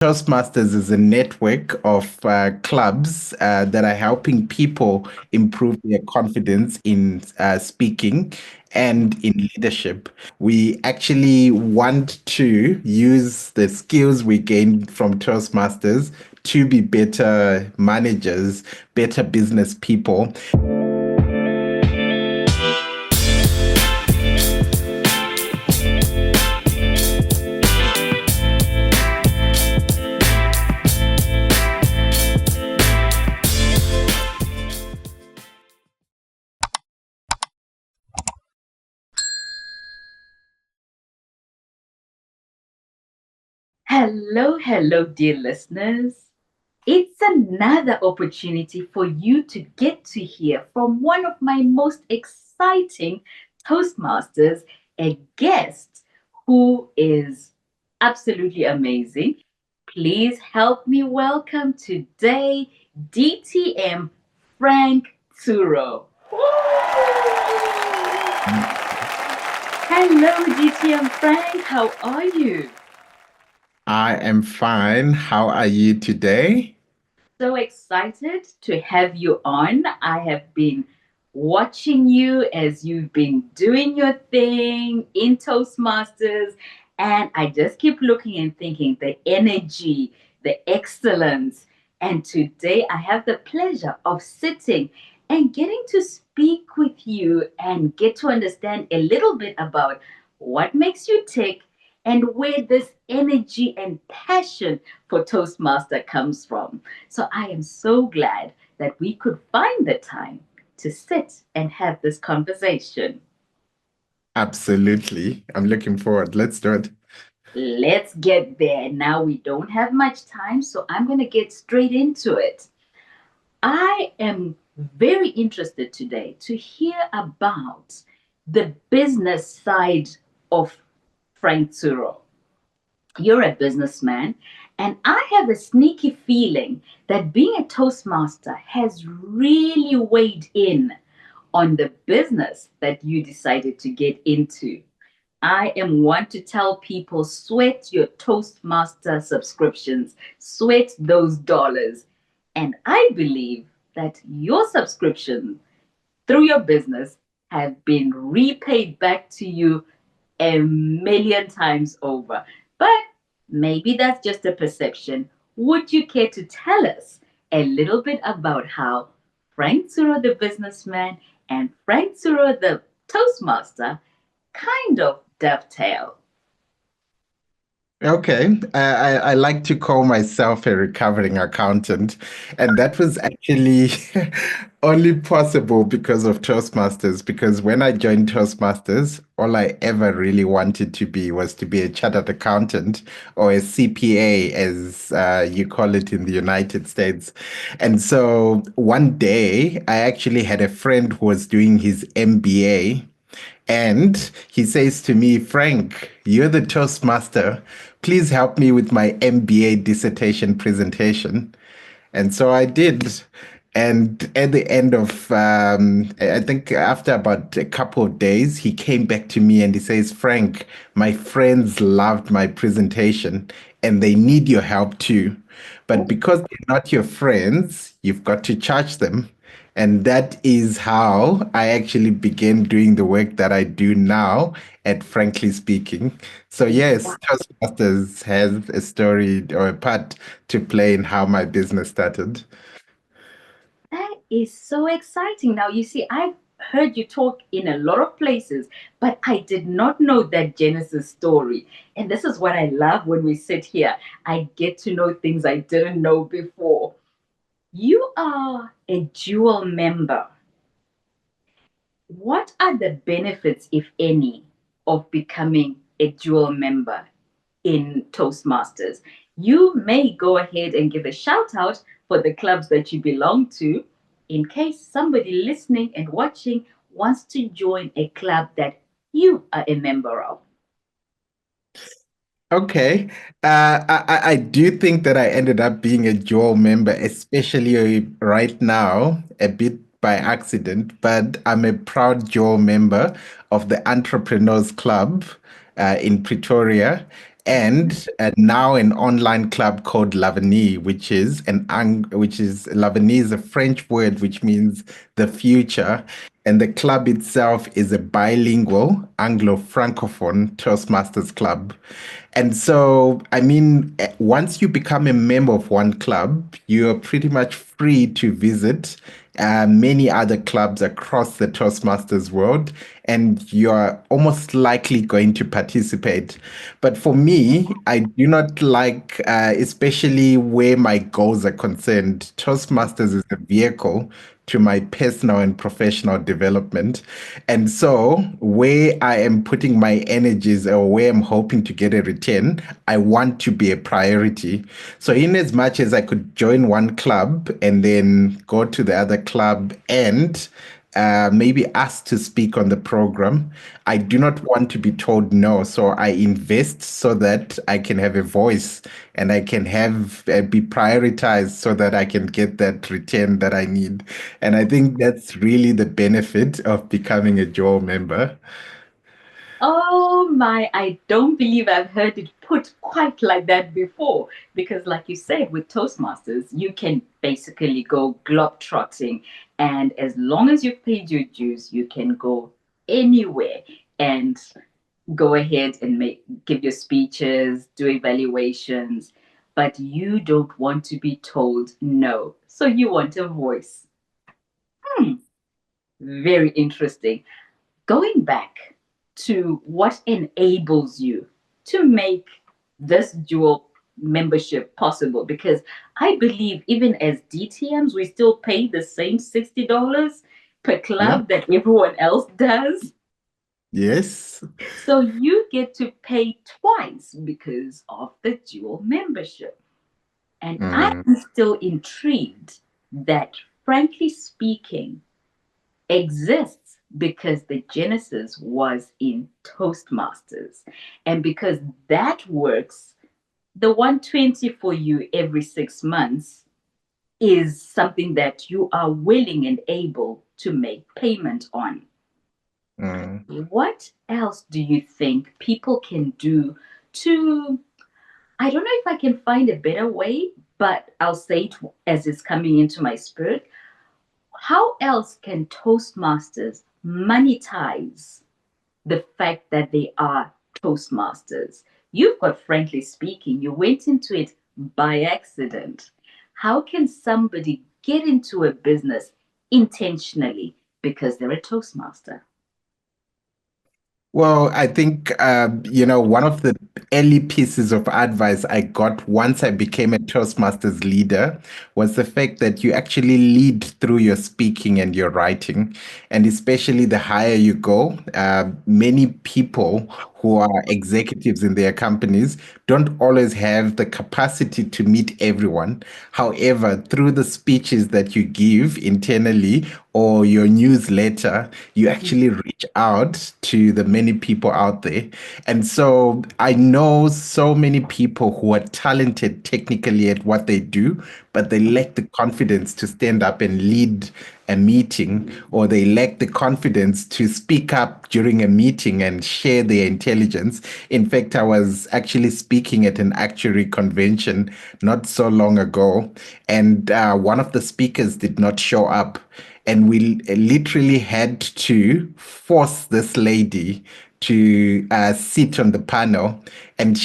Toastmasters is a network of clubs that are helping people improve their confidence in speaking and in leadership. We actually want to use the skills we gained from Toastmasters to be better managers, better business people. Hello, dear listeners. It's another opportunity for you to get to hear from one of my most exciting Toastmasters, a guest who is absolutely amazing. Please help me welcome today DTM Frank Tsuro. Hello, DTM Frank. How are you? I am fine. How are you today? So excited to have you on. I have been watching you as you've been doing your thing in Toastmasters, and I just keep looking and thinking the energy, the excellence. And today I have the pleasure of sitting and getting to speak with you and get to understand a little bit about what makes you tick and where this energy and passion for Toastmaster comes from. So I am so glad that we could find the time to sit and have this conversation. Absolutely. I'm looking forward. Let's do it. Let's get there. Now we don't have much time, so I'm going to get straight into it. I am very interested today to hear about the business side of Frank Tsuro. You're a businessman, and I have a sneaky feeling that being a Toastmaster has really weighed in on the business that you decided to get into. I am one to tell people sweat your Toastmaster subscriptions, sweat those dollars. And I believe that your subscription through your business have been repaid back to you a million times over. But maybe that's just a perception. Would you care to tell us a little bit about how Frank Tsuro, the businessman, and Frank Tsuro, the Toastmaster, kind of dovetail? Okay, I like to call myself a recovering accountant, and that was actually only possible because of Toastmasters. Because when I joined Toastmasters, all I ever really wanted to be was to be a chartered accountant or a CPA, as you call it in the United States. And so one day, I actually had a friend who was doing his MBA. And he says to me, Frank, you're the Toastmaster. Please help me with my MBA dissertation presentation. And so I did. And at the end of, I think after about a couple of days, he came back to me and he says, Frank, my friends loved my presentation and they need your help too. But because they're not your friends, you've got to charge them. And that is how I actually began doing the work that I do now at Frankly Speaking. So yes, Toastmasters has a story or a part to play in how my business started. That is so exciting. Now, you see, I've heard you talk in a lot of places, but I did not know that Genesis story. And this is what I love when we sit here. I get to know things I didn't know before. You are a dual member. What are the benefits, if any, of becoming a dual member in Toastmasters? You may go ahead and give a shout out for the clubs that you belong to in case somebody listening and watching wants to join a club that you are a member of. Okay. I do think that I ended up being a dual member, especially right now, a bit by accident, but I'm a proud dual member of the Entrepreneurs Club in Pretoria. and now an online club called L'Avenir, which is L'Avenir is a French word which means the future, and the club itself is a bilingual Anglo-Francophone Toastmasters club. And so, I mean, once you become a member of one club, you're pretty much free to visit many other clubs across the Toastmasters world, and you're almost likely going to participate. But for me, I do not like, especially where my goals are concerned, Toastmasters is a vehicle to my personal and professional development. And so, where I am putting my energies or where I'm hoping to get a return, I want to be a priority. So, in as much as I could join one club and then go to the other club and maybe asked to speak on the program, I do not want to be told no. So I invest so that I can have a voice and I can have be prioritized so that I can get that return that I need. And I think that's really the benefit of becoming a Joel member. Oh my, I don't believe I've heard it put quite like that before. Because, like you said, with Toastmasters, you can basically go globetrotting. And as long as you've paid your dues, you can go anywhere and go ahead and give your speeches, do evaluations. But you don't want to be told no. So you want a voice. Hmm, very interesting. Going back to what enables you to make this dual membership possible, because I believe even as DTMs, we still pay the same $60 per Yeah. club that everyone else does. Yes. So you get to pay twice because of the dual membership. And I'm Mm, still intrigued that, frankly speaking, exists because the genesis was in Toastmasters. And because that works, the 120 for you every 6 months is something that you are willing and able to make payment on. mm. What else do you think people can do to, I don't know if I can find a better way, but I'll say it as it's coming into my spirit. How else can Toastmasters monetize the fact that they are Toastmasters? You've got, frankly speaking, you went into it by accident. How can somebody get into a business intentionally because they're a Toastmaster? Well, I think, one of the early pieces of advice I got once I became a Toastmasters leader was the fact that you actually lead through your speaking and your writing. And especially the higher you go, many people who are executives in their companies don't always have the capacity to meet everyone. However, through the speeches that you give internally or your newsletter, you actually reach out to the many people out there. And so I know so many people who are talented technically at what they do, but they lack the confidence to stand up and lead a meeting, or they lack the confidence to speak up during a meeting and share their intelligence. In fact, I was actually speaking at an actuary convention not so long ago, and one of the speakers did not show up. And we literally had to force this lady to sit on the panel, and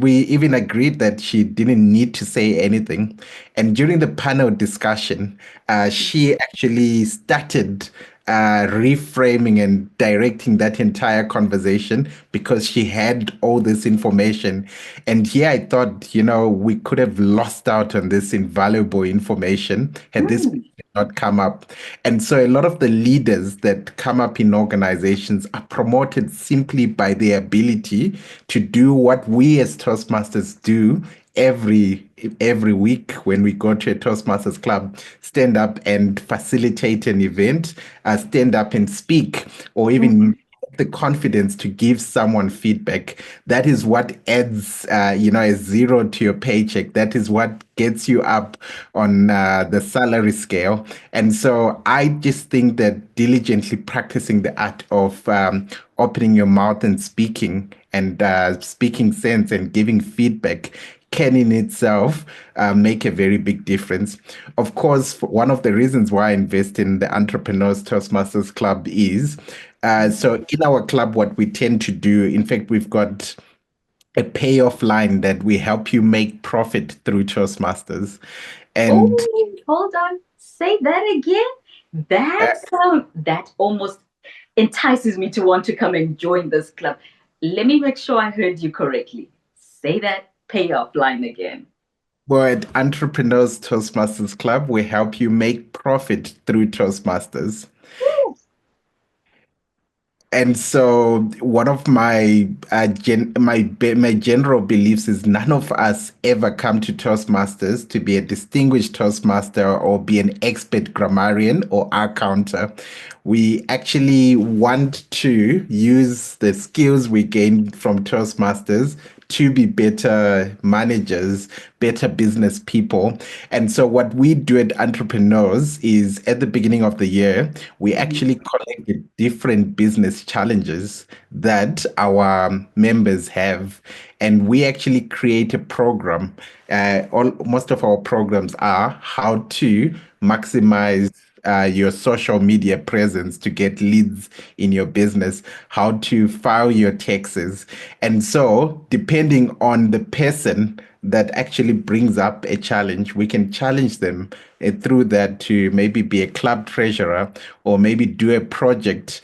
we even agreed that she didn't need to say anything. And during the panel discussion, she actually started reframing and directing that entire conversation because she had all this information. And here I thought, we could have lost out on this invaluable information had this Hmm. not come up. And so a lot of the leaders that come up in organizations are promoted simply by their ability to do what we as Toastmasters do every week when we go to a Toastmasters club, stand up and facilitate an event, stand up and speak, or even the confidence to give someone feedback. That is what adds, a zero to your paycheck. That is what gets you up on the salary scale. And so I just think that diligently practicing the art of opening your mouth and speaking and speaking sense and giving feedback can in itself make a very big difference. Of course, one of the reasons why I invest in the Entrepreneurs Toastmasters Club is so in our club, what we tend to do, in fact, we've got a payoff line that we help you make profit through Toastmasters. And Oh, hold on. Say that again. uh, That almost entices me to want to come and join this club. Let me make sure I heard you correctly. Say that payoff line again. well, at Entrepreneurs Toastmasters Club, we help you make profit through Toastmasters. Woo. And so one of my my general beliefs is none of us ever come to Toastmasters to be a distinguished Toastmaster or be an expert grammarian or accountant. We actually want to use the skills we gain from Toastmasters to be better managers, better business people. And so what we do at Entrepreneurs is at the beginning of the year, we Mhm. actually collect the different business challenges that our members have. And we actually create a program. Most of our programs are how to maximize your social media presence to get leads in your business, how to file your taxes. And so, depending on the person that actually brings up a challenge, we can challenge them through that to maybe be a club treasurer or maybe do a project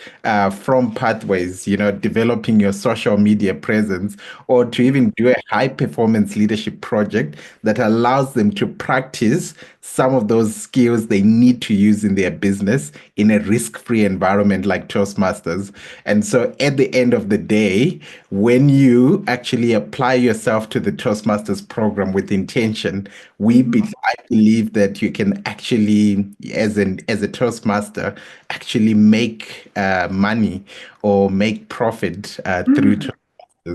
from Pathways, developing your social media presence, or to even do a high performance leadership project that allows them to practice some of those skills they need to use in their business in a risk-free environment like Toastmasters. And so at the end of the day, when you actually apply yourself to the Toastmasters program with intention, Mhm. I believe that you can actually, as a Toastmaster, actually make money or make profit through Mhm.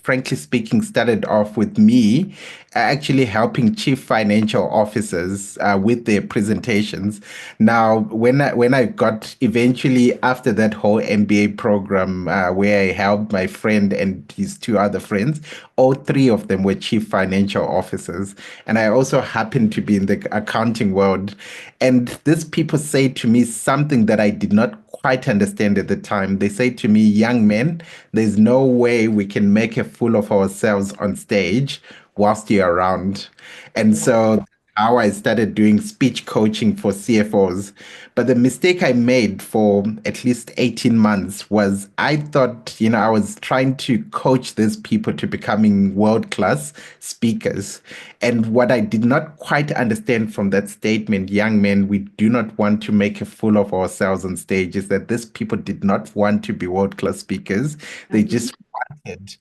frankly speaking, started off with me actually helping chief financial officers with their presentations. Now, when I got eventually after that whole MBA program where I helped my friend and his two other friends, all three of them were chief financial officers, and I also happened to be in the accounting world. And these people say to me something that I did not quite understand at the time. They say to me, young men, there's no way we can make a fool of ourselves on stage whilst you're around. And Yeah. so how I started doing speech coaching for CFOs. But the mistake I made for at least 18 months was I thought, I was trying to coach these people to becoming world-class speakers. And what I did not quite understand from that statement, young men, we do not want to make a fool of ourselves on stage, is that these people did not want to be world-class speakers. They Mhm. just wanted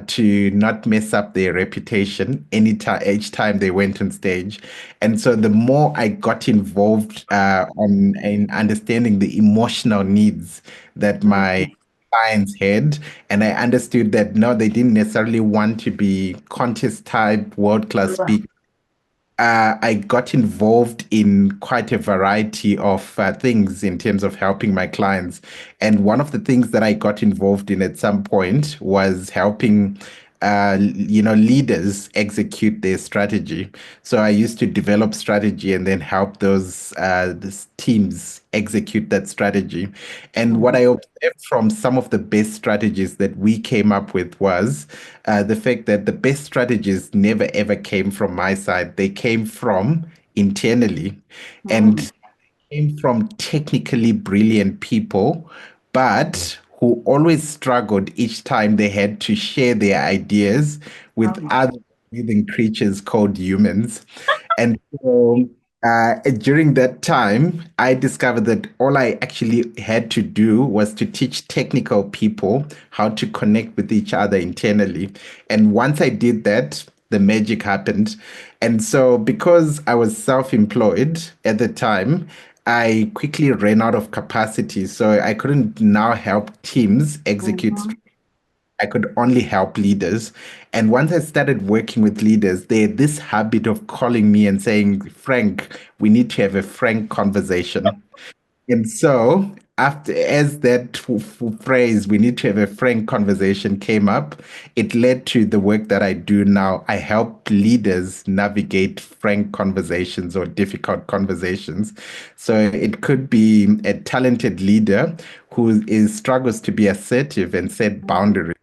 to not mess up their reputation each time they went on stage. And so the more I got involved on in understanding the emotional needs that my Mhm. clients had, and I understood that no, they didn't necessarily want to be contest type world-class Right. speakers. I got involved in quite a variety of things in terms of helping my clients. And one of the things that I got involved in at some point was helping, leaders execute their strategy. So I used to develop strategy and then help these teams execute that strategy. And what Mhm. I observed from some of the best strategies that we came up with was the fact that the best strategies never ever came from my side. They came from internally Mhm. and came from technically brilliant people, but who always struggled each time they had to share their ideas Oh with my. other living creatures called humans. And so during that time, I discovered that all I actually had to do was to teach technical people how to connect with each other internally. And once I did that, the magic happened. And so, because I was self-employed at the time, I quickly ran out of capacity. So I couldn't now help teams execute. Mhm. I could only help leaders. And once I started working with leaders, they had this habit of calling me and saying, Frank, we need to have a frank conversation. And so after as that phrase, we need to have a frank conversation came up, it led to the work that I do now. I help leaders navigate frank conversations or difficult conversations. So it could be a talented leader who is struggles to be assertive and set boundaries,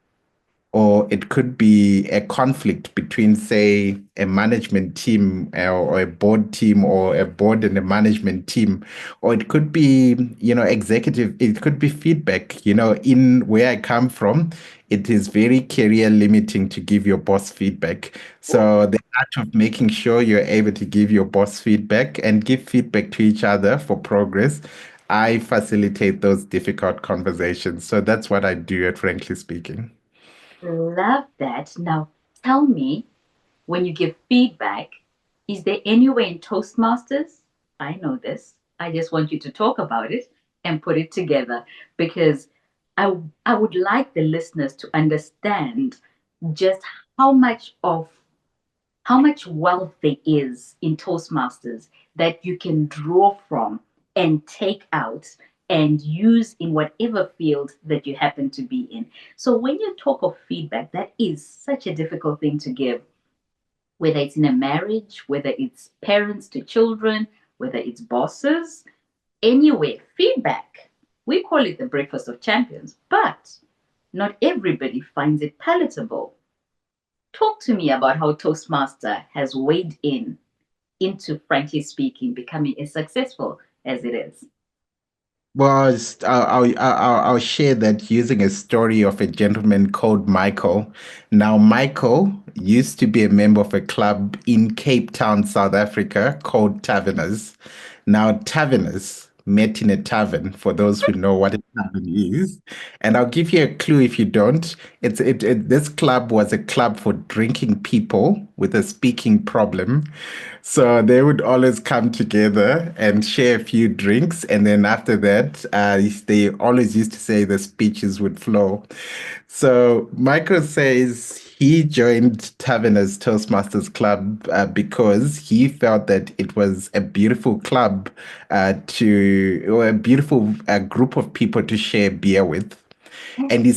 or it could be a conflict between, say, a management team or a board team, or a board and a management team, or it could be, executive, it could be feedback. In where I come from, it is very career limiting to give your boss feedback. So the art of making sure you're able to give your boss feedback and give feedback to each other for progress. I facilitate those difficult conversations. So that's what I do at Frankly Speaking. Love that. Now, tell me, when you give feedback, is there any way in Toastmasters? I know this. I just want you to talk about it and put it together because I would like the listeners to understand just how much of how much wealth there is in Toastmasters that you can draw from and take out and use in whatever field that you happen to be in. So when you talk of feedback, that is such a difficult thing to give, whether it's in a marriage, whether it's parents to children, whether it's bosses, anyway, feedback. We call it the breakfast of champions, but not everybody finds it palatable. Talk to me about how Toastmaster has weighed in into, frankly speaking, becoming as successful as it is. Well, I'll share that using a story of a gentleman called Michael. Now, Michael used to be a member of a club in Cape Town, South Africa, called Taverners. Now, Taverners met in a tavern, for those who know what a tavern is. And I'll give you a clue if you don't. This club was a club for drinking people with a speaking problem. So they would always come together and share a few drinks. And then after that, they always used to say the speeches would flow. So Michael says he joined Taverners Toastmasters Club because he felt that it was a beautiful club or a beautiful group of people to share beer with. And he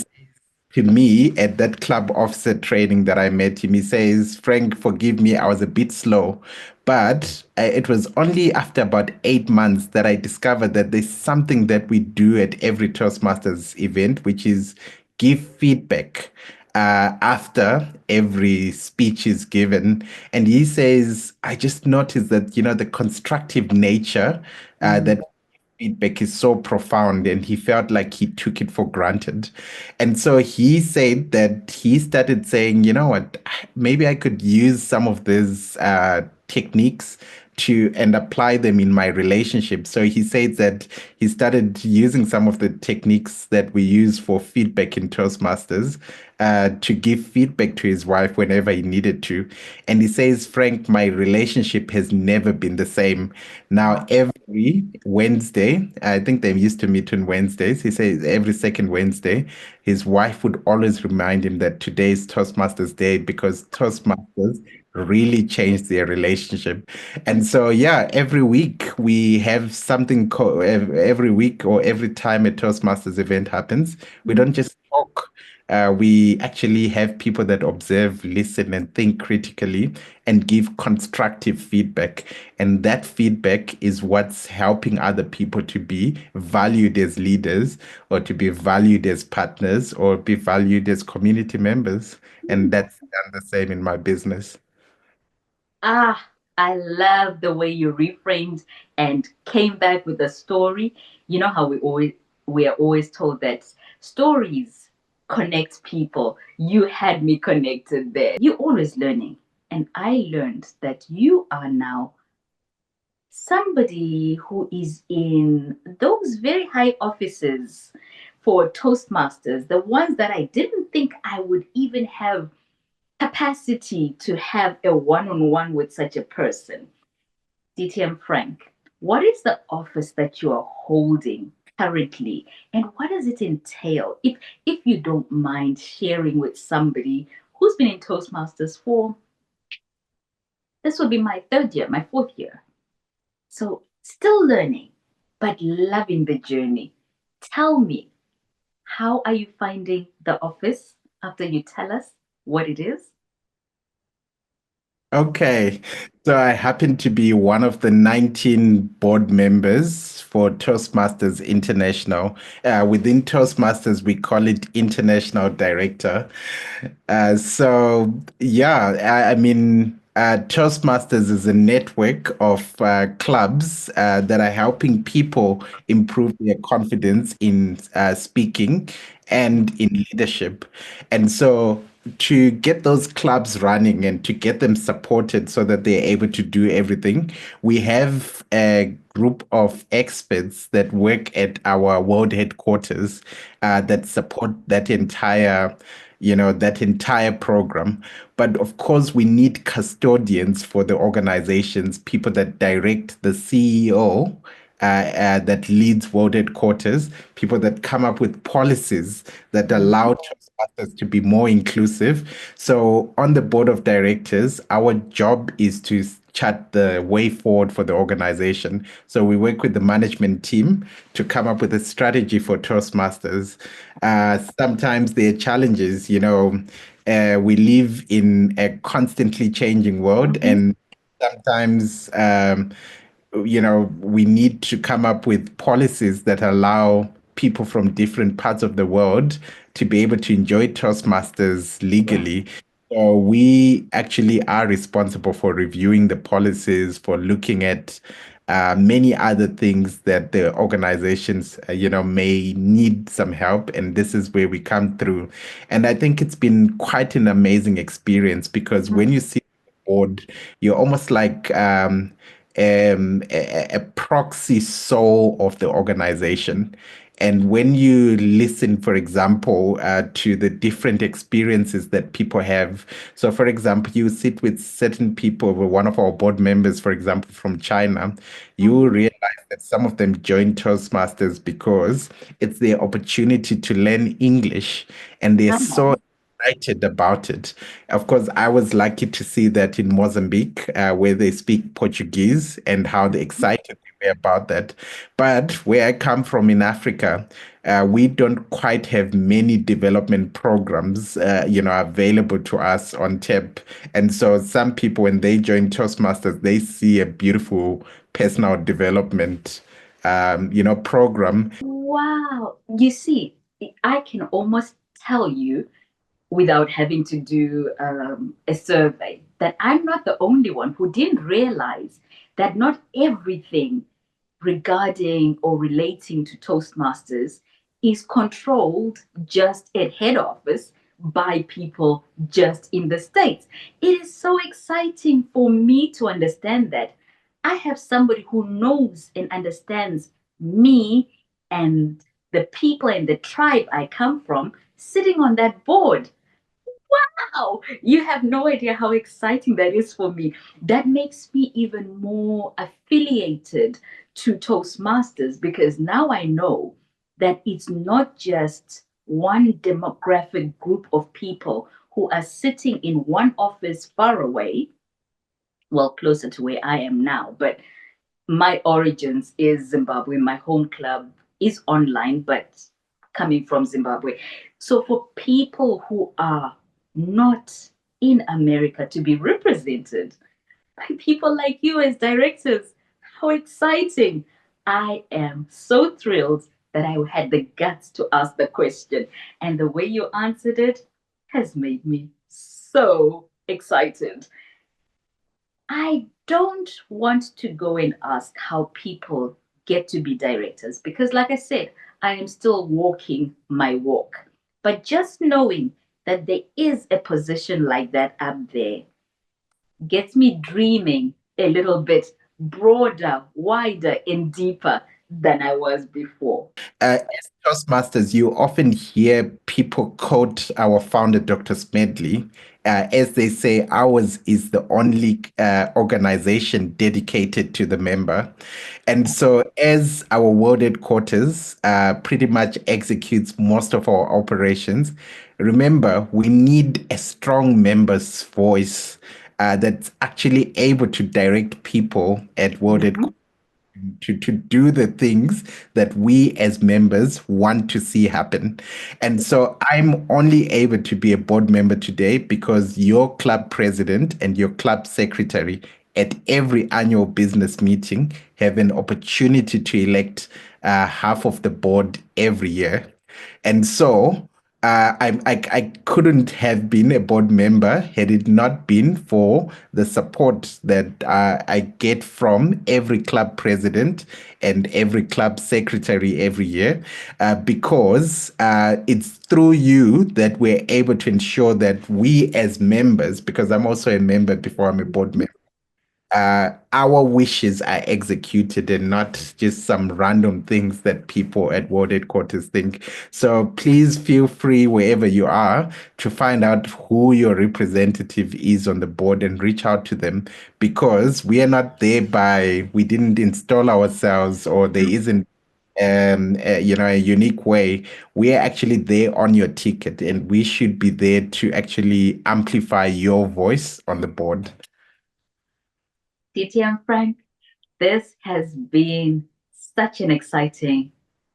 to me at that club offset training that I met him. He says, Frank, forgive me, I was a bit slow. But it was only after about 8 months that I discovered that there's something that we do at every Toastmasters event, which is give feedback after every speech is given. And he says, I just noticed that, the constructive nature Mm. that feedback is so profound, and he felt like he took it for granted. And so he said that he started saying, you know what, maybe I could use some of these techniques to and apply them in my relationship. So he said that he started using some of the techniques that we use for feedback in Toastmasters to give feedback to his wife whenever he needed to. And he says, Frank, my relationship has never been the same. Now, Wow. every Wednesday, I think they used to meet on Wednesdays. He says every second Wednesday, his wife would always remind him that today is Toastmasters Day because Toastmasters really changed their relationship. And so, yeah, every week we have something every week or every time a Toastmasters event happens, we don't just talk. We actually have people that observe, listen, and think critically and give constructive feedback. And that feedback is what's helping other people to be valued as leaders, or to be valued as partners, or be valued as community members. And that's done the same in my business. Ah, I love the way you reframed and came back with a story. You know how we are always told that stories connect people. You had me connected there. You're always learning. And I learned that you are now somebody who is in those very high offices for Toastmasters, the ones that I didn't think I would even have capacity to have a one-on-one with such a person. DTM Frank, what is the office that you are holding currently, and what does it entail? If you don't mind sharing with somebody who's been in Toastmasters for, this will be my third year, my fourth year. So still learning, but loving the journey. Tell me, how are you finding the office after you tell us what it is? Okay, so I happen to be one of the 19 board members for Toastmasters International. Within Toastmasters, we call it International Director. Toastmasters is a network of clubs that are helping people improve their confidence in speaking and in leadership. And so, to get those clubs running and to get them supported so that they're able to do everything, we have a group of experts that work at our world headquarters that support that entire program. But of course, we need custodians for the organizations, people that direct the CEO, that leads world headquarters, people that come up with policies that Mhm. allow Toastmasters to be more inclusive. So, on the board of directors, our job is to chart the way forward for the organization. So, we work with the management team to come up with a strategy for Toastmasters. Sometimes there are challenges, we live in a constantly changing world, Mhm. and sometimes we need to come up with policies that allow people from different parts of the world to be able to enjoy Toastmasters Yeah. legally. So we actually are responsible for reviewing the policies, for looking at many other things that the organizations, may need some help. And this is where we come through. And I think it's been quite an amazing experience because when you see the board, you're almost like a proxy soul of the organization. And when you listen, for example, to the different experiences that people have, so for example, you sit with certain people, with one of our board members, for example, from China, you will Mhm. realize that some of them join Toastmasters because it's their opportunity to learn English, and they're Come so on. excited about it. Of course, I was lucky to see that in Mozambique, where they speak Portuguese, and how they excited they were about that. But where I come from in Africa, we don't quite have many development programs, available to us on tap. And so some people, when they join Toastmasters, they see a beautiful personal development, program. Wow. You see, I can almost tell you without having to do a survey that I'm not the only one who didn't realize that not everything regarding or relating to Toastmasters is controlled just at head office by people just in the States. It is so exciting for me to understand that I have somebody who knows and understands me and the people and the tribe I come from sitting on that board. Wow, you have no idea how exciting that is for me. That makes me even more affiliated to Toastmasters because now I know that it's not just one demographic group of people who are sitting in one office far away, well, closer to where I am now, but my origins is Zimbabwe. My home club is online, but coming from Zimbabwe. So for people who are not in America to be represented by people like you as directors, how exciting! I am so thrilled that I had the guts to ask the question. And the way you answered it has made me so excited. I don't want to go and ask how people get to be directors because, like I said, I am still walking my walk. But just knowing that there is a position like that up there gets me dreaming a little bit broader, wider, and deeper than I was before. As Toastmasters, you often hear people quote our founder, Dr. Smedley, as they say, ours is the only organization dedicated to the member. And so, as our world headquarters pretty much executes most of our operations, remember, we need a strong member's voice that's actually able to direct people at world Mhm. headquarters to do the things that we as members want to see happen. And so I'm only able to be a board member today because your club president and your club secretary at every annual business meeting have an opportunity to elect half of the board every year. And so I couldn't have been a board member had it not been for the support that I get from every club president and every club secretary every year, because it's through you that we're able to ensure that we as members, because I'm also a member before I'm a board member, our wishes are executed and not just some random things that people at World Headquarters think. So please feel free wherever you are to find out who your representative is on the board and reach out to them, because we are not there we didn't install ourselves, or there isn't a unique way. We are actually there on your ticket, and we should be there to actually amplify your voice on the board. DTM Frank, this has been such an exciting,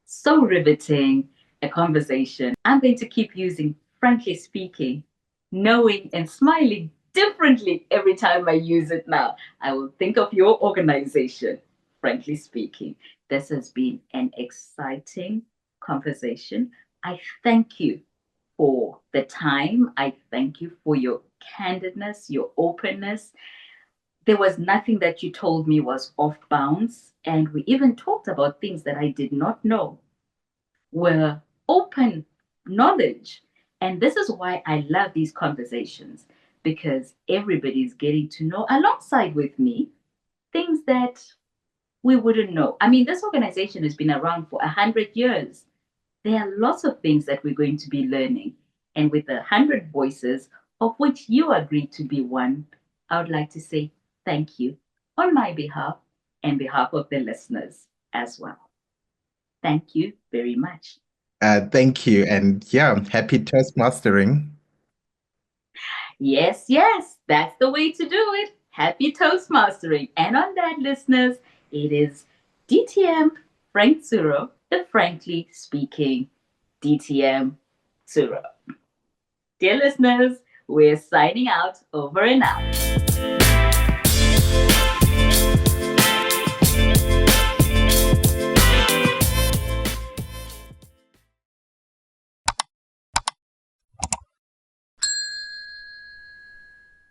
so riveting a conversation. I'm going to keep using frankly speaking, knowing and smiling differently every time I use it now. I will think of your organization, frankly speaking. This has been an exciting conversation. I thank you for the time. I thank you for your candidness, your openness. There was nothing that you told me was off bounds. And we even talked about things that I did not know were open knowledge. And this is why I love these conversations, because everybody's getting to know alongside with me things that we wouldn't know. I mean, this organization has been around for 100 years. There are lots of things that we're going to be learning. And with the 100 voices, of which you agreed to be one, I would like to say thank you on my behalf and behalf of the listeners as well. Thank you very much. Thank you. And yeah, happy Toastmastering. Yes, yes, that's the way to do it. Happy Toastmastering. And on that, listeners, it is DTM Frank Tsuro, the frankly speaking DTM Tsuro. Dear listeners, we're signing out over and out.